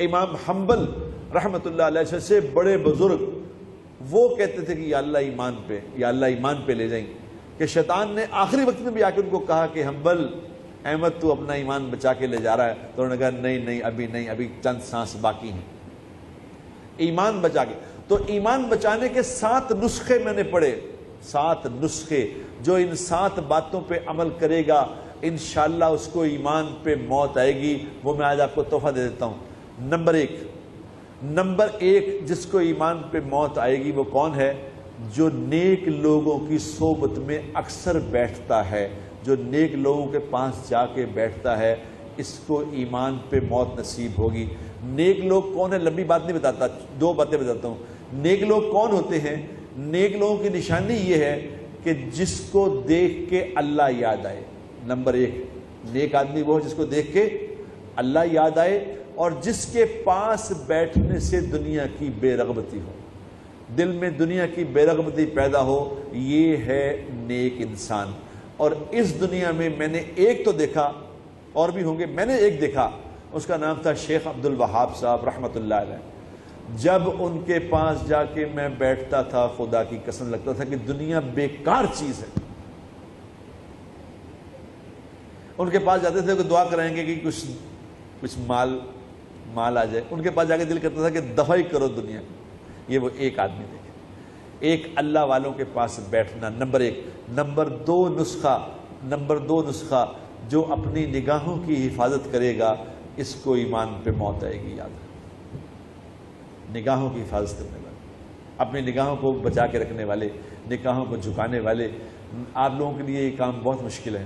امام حنبل رحمۃ اللہ علیہ سے بڑے بزرگ وہ کہتے تھے کہ یا اللہ ایمان پہ لے جائیں، کہ شیطان نے آخری وقت میں بھی آ کے ان کو کہا کہ حنبل احمد تو اپنا ایمان بچا کے لے جا رہا ہے، تو انہوں نے کہا نہیں ابھی چند سانس باقی ہیں، ایمان بچا کے۔ تو ایمان بچانے کے 7 نسخے میں نے پڑھے، 7 نسخے، جو ان 7 باتوں پہ عمل کرے گا انشاءاللہ اس کو ایمان پہ موت آئے گی۔ وہ میں آج آپ کو تحفہ دے دیتا ہوں۔ نمبر ایک جس کو ایمان پہ موت آئے گی وہ کون ہے؟ جو نیک لوگوں کی صحبت میں اکثر بیٹھتا ہے، جو نیک لوگوں کے پاس جا کے بیٹھتا ہے، اس کو ایمان پہ موت نصیب ہوگی۔ نیک لوگ کون ہیں؟ لمبی بات نہیں بتاتا، 2 باتیں بتاتا ہوں۔ نیک لوگ کون ہوتے ہیں؟ نیک لوگوں کی نشانی یہ ہے کہ جس کو دیکھ کے اللہ یاد آئے۔ نمبر 1 نیک آدمی وہ جس کو دیکھ کے اللہ یاد آئے اور جس کے پاس بیٹھنے سے دنیا کی بے رغبتی ہو، دل میں دنیا کی بے رغبتی پیدا ہو، یہ ہے نیک انسان۔ اور اس دنیا میں نے ایک تو دیکھا، اور بھی ہوں گے، میں نے ایک دیکھا، اس کا نام تھا شیخ عبد الوہاب صاحب رحمۃ اللہ علیہ۔ جب ان کے پاس جا کے میں بیٹھتا تھا خدا کی قسم لگتا تھا کہ دنیا بیکار چیز ہے۔ ان کے پاس جاتے تھے کہ دعا کرائیں گے کہ کچھ مال آ جائے، ان کے پاس جا کے دل کرتا تھا کہ دفع ہی کرو دنیا کو۔ یہ وہ ایک آدمی دیکھے، ایک اللہ والوں کے پاس بیٹھنا، نمبر 1۔ نمبر 2 نسخہ جو اپنی نگاہوں کی حفاظت کرے گا اس کو ایمان پہ موت آئے گی۔ یاد نگاہوں کی حفاظت کرنے والے، اپنی نگاہوں کو بچا کے رکھنے والے، نگاہوں کو جھکانے والے۔ آپ لوگوں کے لیے یہ کام بہت مشکل ہے،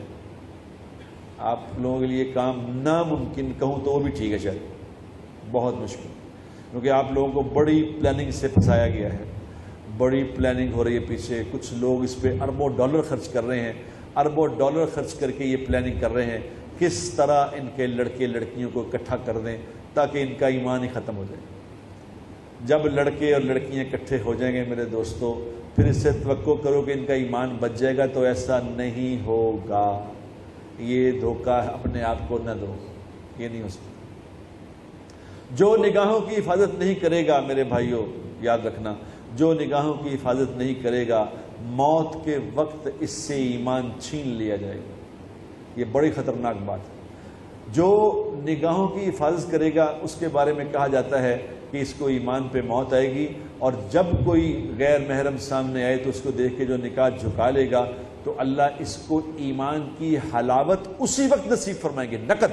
آپ لوگوں کے لیے یہ کام ناممکن کہوں تو وہ بھی ٹھیک ہے، شاید بہت مشکل، کیونکہ آپ لوگوں کو بڑی پلاننگ سے پھنسایا گیا ہے، بڑی پلاننگ ہو رہی ہے پیچھے، کچھ لوگ اس پہ اربوں ڈالر خرچ کر رہے ہیں، اربوں ڈالر خرچ کر کے یہ پلاننگ کر رہے ہیں کس طرح ان کے لڑکے لڑکیوں کو اکٹھا کر دیں تاکہ ان کا ایمان ہی ختم ہو جائے۔ جب لڑکے اور لڑکیاں اکٹھے ہو جائیں گے میرے دوستو، پھر اس سے توقع کرو کہ ان کا ایمان بچ جائے گا، تو ایسا نہیں ہوگا۔ یہ دھوکہ اپنے آپ کو نہ دو، یہ نہیں ہو سکتا۔ جو نگاہوں کی حفاظت نہیں کرے گا میرے بھائیوں، یاد رکھنا، جو نگاہوں کی حفاظت نہیں کرے گا موت کے وقت اس سے ایمان چھین لیا جائے گا۔ یہ بڑی خطرناک بات ہے۔ جو نگاہوں کی حفاظت کرے گا اس کے بارے میں کہا جاتا ہے کہ اس کو ایمان پہ موت آئے گی، اور جب کوئی غیر محرم سامنے آئے تو اس کو دیکھ کے جو نگاہ جھکا لے گا تو اللہ اس کو ایمان کی حلاوت اسی وقت نصیب فرمائیں گے، نقد۔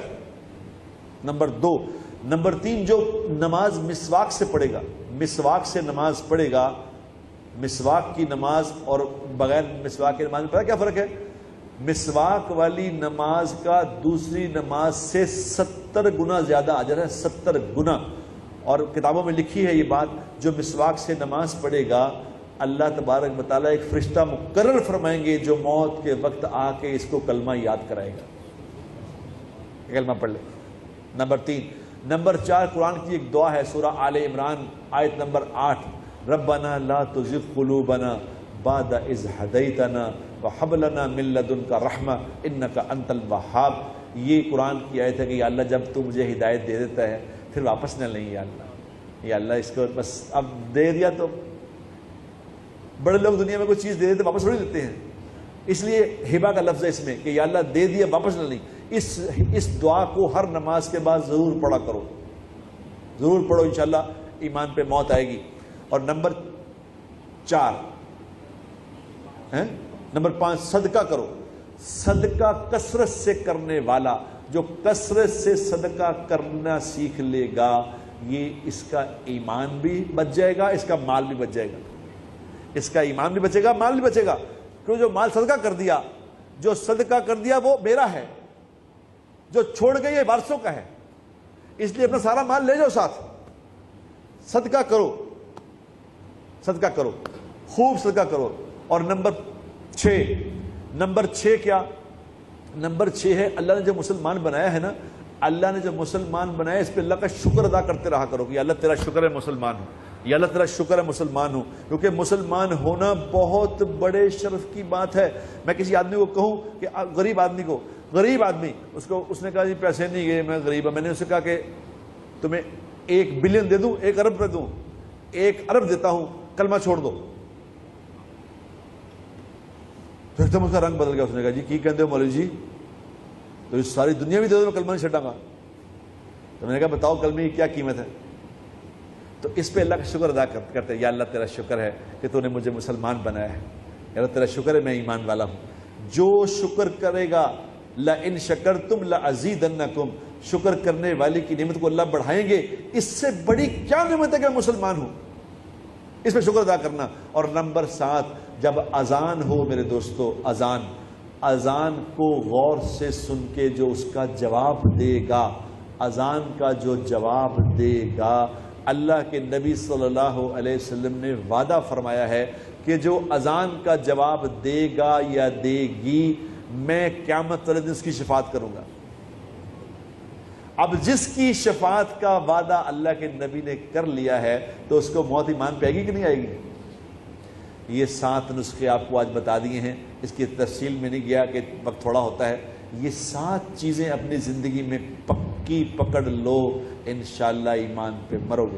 نمبر 2۔ نمبر 3 جو نماز مسواک سے پڑھے گا، مسواک سے نماز پڑھے گا، مسواک کی نماز اور بغیر مسواک کی نماز میں پتہ کیا فرق ہے؟ مسواک والی نماز کا دوسری نماز سے 70 گنا زیادہ اجر ہے، 70 گنا۔ اور کتابوں میں لکھی ہے یہ بات، جو مسواک سے نماز پڑھے گا اللہ تبارک و تعالیٰ ایک فرشتہ مقرر فرمائیں گے جو موت کے وقت آ کے اس کو کلمہ یاد کرائے گا، کلمہ پڑھ لے۔ نمبر 3۔ نمبر 4 قرآن کی ایک دعا ہے، سورہ آل عمران آیت نمبر 8، ربنا لا تزغ قلوبنا بعد اذ ہدیتنا وہب لنا من لدنک رحمہ انک انت الوہاب۔ یہ قرآن کی آیت ہے کہ یا اللہ جب تو مجھے ہدایت دے دیتا ہے پھر واپس نہ لیں، یا اللہ اس کو بس اب دے دیا تو۔ بڑے لوگ دنیا میں کوئی چیز دے دیتے واپس تھوڑی لیتے ہیں، اس لیے ہبہ کا لفظ ہے اس میں کہ یا اللہ دے دیا واپس نہ لیں۔ اس دعا کو ہر نماز کے بعد ضرور پڑھا کرو، ضرور پڑھو، انشاءاللہ ایمان پہ موت آئے گی۔ اور نمبر 5 صدقہ کرو۔ صدقہ کثرت سے کرنے والا، جو کثرت سے صدقہ کرنا سیکھ لے گا، یہ اس کا ایمان بھی بچ جائے گا، اس کا مال بھی بچ جائے گا، اس کا ایمان بھی بچے گا، مال بھی بچے گا۔ کیوں؟ جو مال صدقہ کر دیا، جو صدقہ کر دیا وہ میرا ہے، جو چھوڑ گئی یہ وارثوں کا ہے، اس لیے اپنا سارا مال لے جاؤ ساتھ۔ صدقہ کرو، صدقہ کرو، خوب صدقہ کرو۔ اور نمبر 6 کیا؟ نمبر 6 ہے اللہ نے جو مسلمان بنایا ہے نا، اللہ نے جو مسلمان بنایا اس پہ اللہ کا شکر ادا کرتے رہا کرو کہ یا اللہ تیرا شکر ہے مسلمان ہوں، یا اللہ تیرا شکر ہے مسلمان ہوں، کیونکہ مسلمان ہونا بہت بڑے شرف کی بات ہے۔ میں کسی آدمی کو کہوں کہ غریب آدمی اس نے کہا جی پیسے نہیں گئے، میں غریب ہوں، میں نے اسے کہا کہ تمہیں 1 بلین دے دوں، 1 ارب پہ دوں، 1 ارب دیتا ہوں، کلمہ چھوڑ دو. تو ایک دم اس کا رنگ بدل گیا. اس نے کہا جی کی کہتے ہو مولوی جی؟ تو اس ساری دنیا بھی دے دو میں کلمہ نہیں چھٹاں گا. تو میں نے کہا بتاؤ کلمے کی کیا قیمت ہے؟ تو اس پہ اللہ کا شکر ادا کرتے ہیں، یا اللہ تیرا شکر ہے کہ تو نے مجھے مسلمان بنایا ہے، یا اللہ تیرا شکر ہے میں ایمان والا ہوں. جو شکر کرے گا لَإِن شَكَرْتُمْ لَأَزِيدَنَّكُمْ، شکر کرنے والی کی نعمت کو اللہ بڑھائیں گے. اس سے بڑی کیا نعمت ہے کہ میں مسلمان ہوں؟ اس پہ شکر ادا کرنا. اور نمبر 7، جب اذان ہو میرے دوستو، اذان کو غور سے سن کے جو اس کا جواب دے گا، اذان کا جو جواب دے گا، اللہ کے نبی صلی اللہ علیہ وسلم نے وعدہ فرمایا ہے کہ جو اذان کا جواب دے گا یا دے گی، میں قیامت والے دن اس کی شفاعت کروں گا. اب جس کی شفاعت کا وعدہ اللہ کے نبی نے کر لیا ہے تو اس کو موت ایمان پہ آئے گی کہ نہیں آئے گی؟ یہ 7 نسخے آپ کو آج بتا دیے ہیں، اس کی تفصیل میں نہیں گیا کہ وقت تھوڑا ہوتا ہے. یہ 7 چیزیں اپنی زندگی میں پکی پکڑ لو، انشاءاللہ ایمان پہ مرو گے.